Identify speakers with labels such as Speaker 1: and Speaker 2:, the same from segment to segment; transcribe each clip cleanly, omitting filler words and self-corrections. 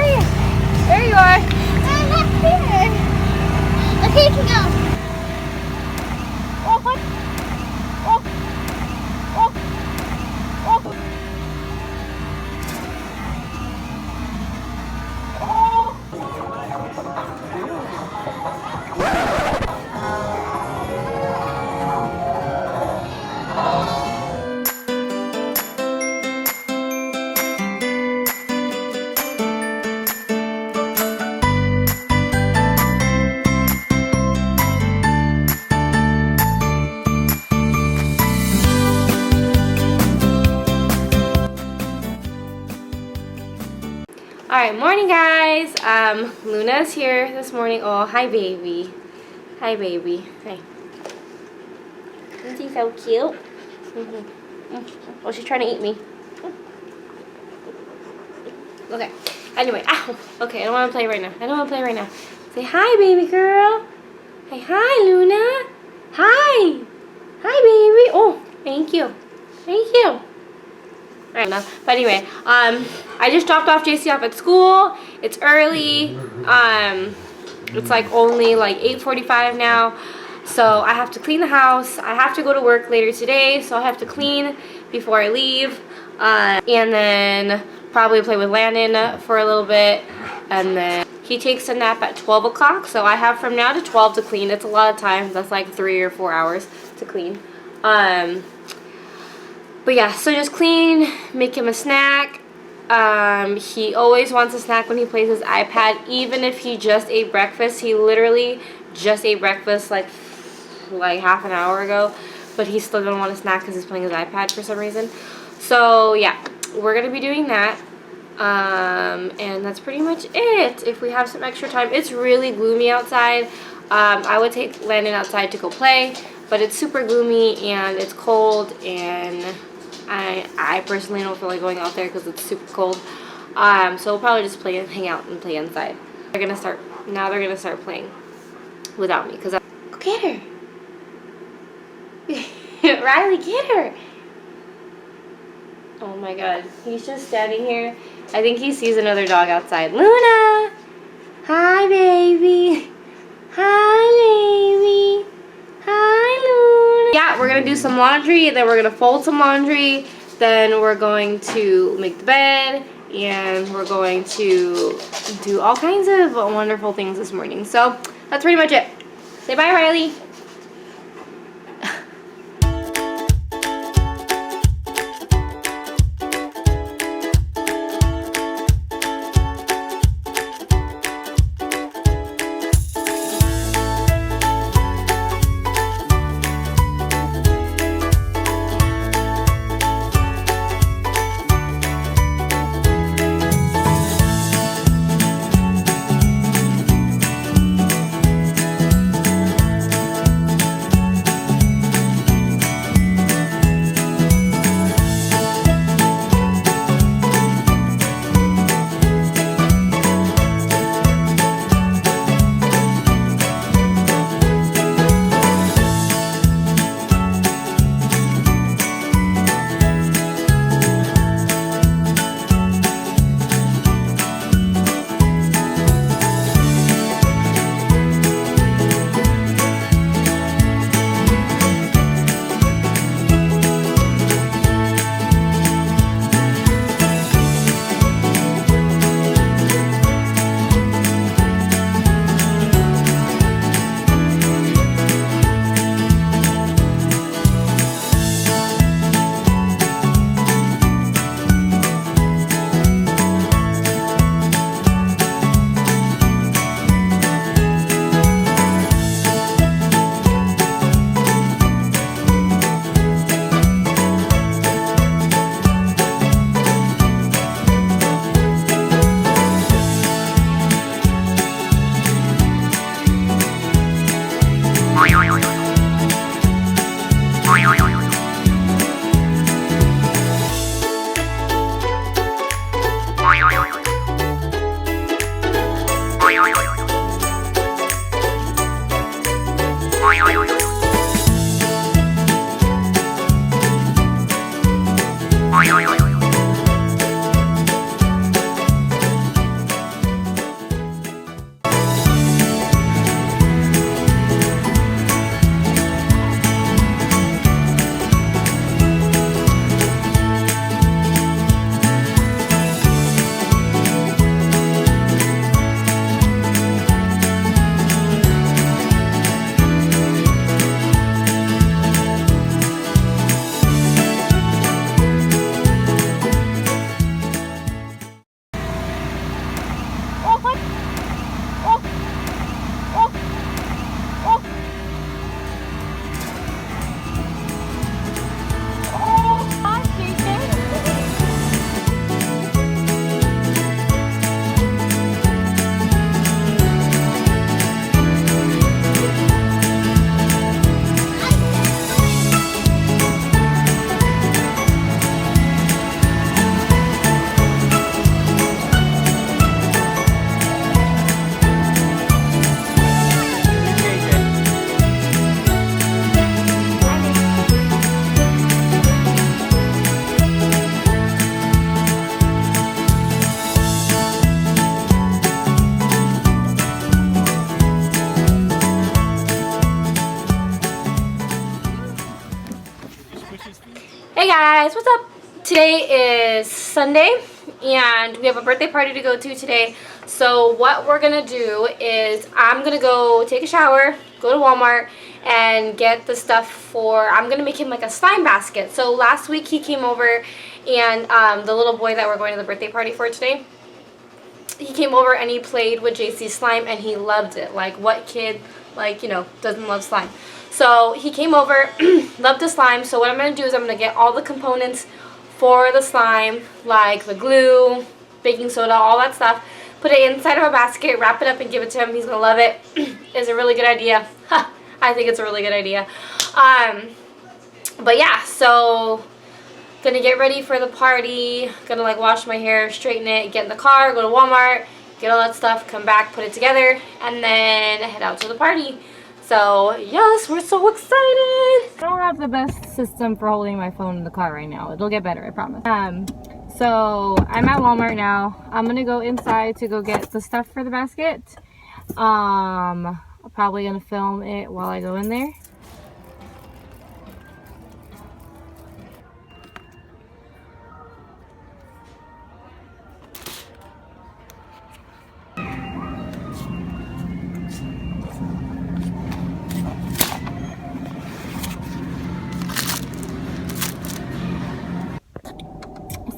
Speaker 1: are you? There you are. I'm not here. Okay, you can go. Oh, what? Oh. Oh. Oh. Alright, morning guys. Luna's here this morning. Oh, hi baby. Hi baby. Hi. Isn't she so cute? Oh, she's trying to eat me. Okay. Anyway, ow. Okay, I don't want to play right now. I don't want to play right now. Say hi, baby girl. Hey, hi, Luna. Hi. Hi, baby. Oh, thank you. Thank you. Right now. But anyway, I just dropped off Jacey off at school. It's early. It's like only like 8:45 now. So I have to clean the house. I have to go to work later today, so I have to clean before I leave. And then probably play with Landon for a little bit. And then he takes a nap at 12 o'clock. So I have from now to 12 to clean. It's a lot of time. That's like 3 or 4 hours to clean. But yeah, so just clean, make him a snack. He always wants a snack when he plays his iPad, even if he just ate breakfast. He literally just ate breakfast like half an hour ago, but he still doesn't want a snack because he's playing his iPad for some reason. So yeah, we're gonna be doing that. And that's pretty much it. If we have some extra time, it's really gloomy outside. I would take Landon outside to go play, but it's super gloomy and it's cold, and I personally don't feel like going out there because it's super cold. So we'll probably just hang out and play inside. They're gonna start playing without me because go get her. Riley, get her. Oh my god, he's just standing here. I think he sees another dog outside. Luna! Hi, baby. Hi, baby. Hi, Luna. Yeah, we're going to do some laundry, then we're going to fold some laundry, then we're going to make the bed, and we're going to do all kinds of wonderful things this morning. So, that's pretty much it. Say bye, Riley. guys, what's up? Today is Sunday and we have a birthday party to go to today. So what we're gonna do is I'm gonna go take a shower, go to Walmart, and get the stuff for, I'm gonna make him like a slime basket. So last week he came over and the little boy that we're going to the birthday party for today, he came over and he played with Jacey's slime and he loved it. Like, what kid, like, you know, doesn't love slime? So he came over, loved the slime. So what I'm going to do is I'm going to get all the components for the slime, like the glue, baking soda, all that stuff, put it inside of a basket, wrap it up and give it to him. He's going to love it. It's a really good idea. I think it's a really good idea. But yeah, so gonna get ready for the party, gonna like wash my hair, straighten it, get in the car, go to Walmart, get all that stuff, come back, put it together, and then head out to the party. So yes, we're so excited. I don't have the best system for holding my phone in the car right now. It'll get better, I promise. So I'm at Walmart now. I'm gonna go inside to go get the stuff for the basket. I'm probably gonna film it while I go in there.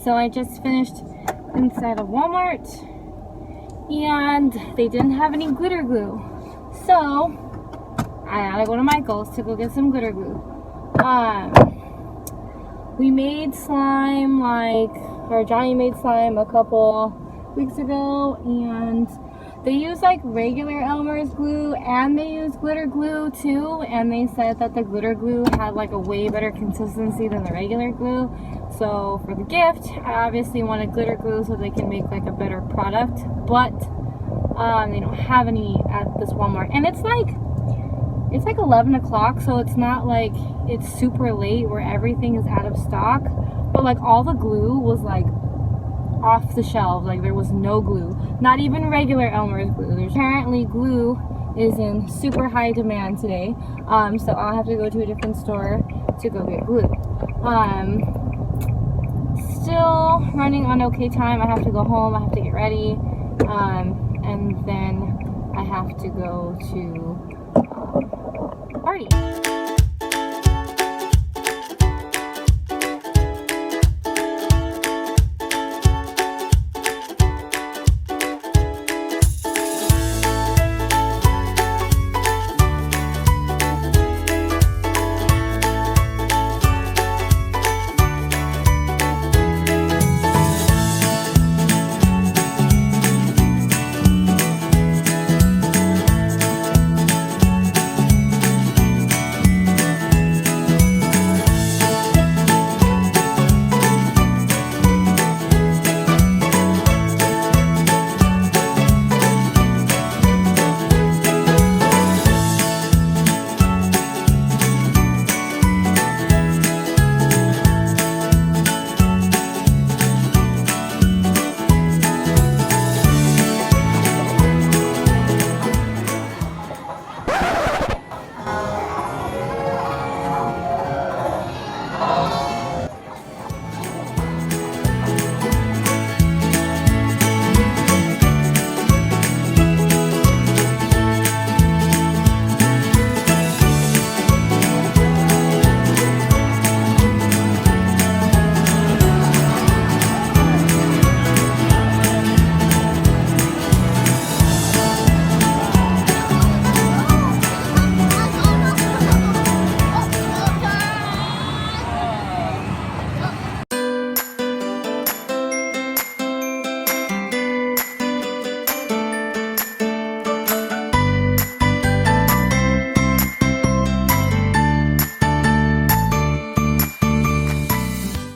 Speaker 1: So I just finished inside of Walmart and they didn't have any glitter glue. So I gotta go to Michael's to go get some glitter glue. We made slime Johnny made slime a couple weeks ago, and they use like regular Elmer's glue and they use glitter glue too, and they said that the glitter glue had like a way better consistency than the regular glue. So for the gift, I obviously wanted glitter glue so they can make like a better product, but they don't have any at this Walmart. And it's like 11 o'clock, so it's not like it's super late where everything is out of stock, but like all the glue was like off the shelf. Like there was no glue, not even regular Elmer's glue. There's apparently glue is in super high demand today, so I'll have to go to a different store to go get glue. Still running on okay time. I have to go home, I have to get ready, and then I have to go to party.